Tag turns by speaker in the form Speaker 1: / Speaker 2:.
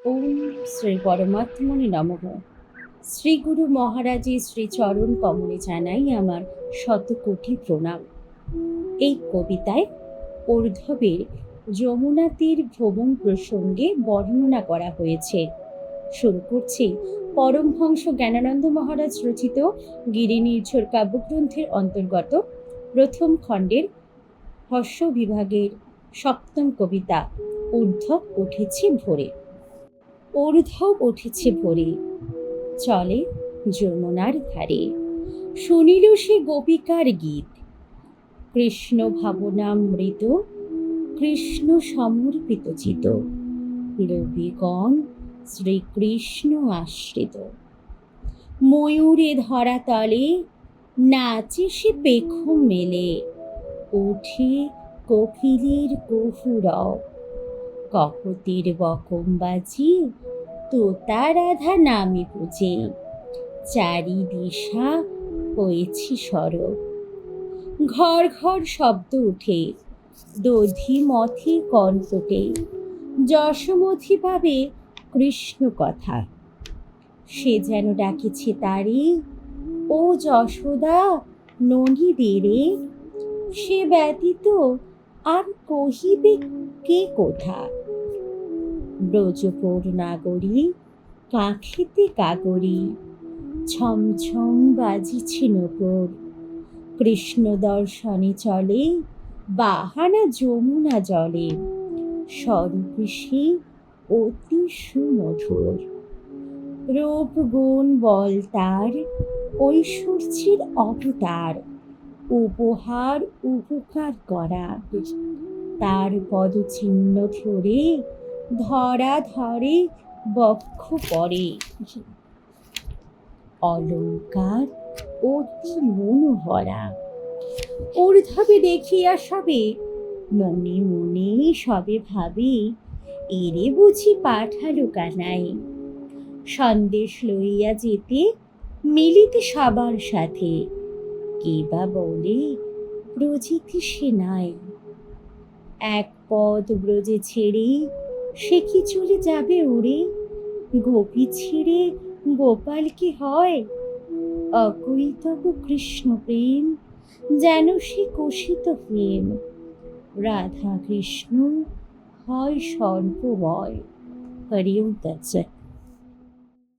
Speaker 1: ওম শ্রী পরমাত্মনে নমঃ। শ্রী গুরু মহারাজের শ্রীচরণ কমলে জানাই আমার শতকোটি প্রণাম। এই কবিতায় ঊর্ধ্বের যমুনা তীর ভ্রমণ প্রসঙ্গে বর্ণনা করা হয়েছে। শুরু করছি পরমহংস জ্ঞানানন্দ মহারাজ রচিত গিরিনির্ঝর কাব্যগ্রন্থের অন্তর্গত প্রথম খণ্ডের হর্ষ বিভাগের সপ্তম কবিতা ঊর্ধ্ব উঠেছে ভোরে। ঊর্ধ্ব উঠেছে ভোরে, চলে যমুনার ধারে। শুনিল সে গোপিকার গীত, কৃষ্ণ ভাবনামৃত, কৃষ্ণ সমর্পিত চিত। রবিগণ শ্রীকৃষ্ণ আশ্রিত। ময়ূরে ধরা তলে নাচে সে পেখম মেলে। ওঠে কোকিলের কুহুরব, কপতির বকম বাজি, তোতা রাধা নামে পুজে। চারি দিশা হয়েছে সরব, ঘর ঘর শব্দ উঠে। দধি মথে কণ্ঠটে, যশোমথি পাবে কৃষ্ণ কথা। সে যেন ডাকেছে তারে, ও যশোদা ননি দেরে। সে ব্যতীত আর কহিবে কে কোথা। ব্রজপুর নাগরী কাঁখিতে কাগরি, ছমছম বাজিছে নূপুর। কৃষ্ণ দর্শনে চলে বাহানা যমুনা জলে। স্বরূপ সে অতি সুমধুর, রূপ গুণ বল তার ঐশ্বর্যের অবতার। উপহার উপকার করা, তার পদচিহ্ন ধরে ধরা ধরে বক্ষ পরে। অলঙ্কার অতি মনোহরা, ঊর্ধ্বে দেখিয়া সবে মনে মনে সবে ভাবে। এরে বুঝি পাঠালো কানাই, সন্দেশ লইয়া যেতে মিলিতে সবার সাথে। কে বা বলে ব্রজেতে সে নাই, এক পদ ব্রজে ছেড়ে সে কি চলে যাবে উড়ে। গোপী ছেড়ে গোপাল কি হয়, অকৈতব কৃষ্ণ প্রেম যেন সে কোষিত প্রেম। রাধা কৃষ্ণ হয় সর্বময়। হরি ওম তৎসৎ।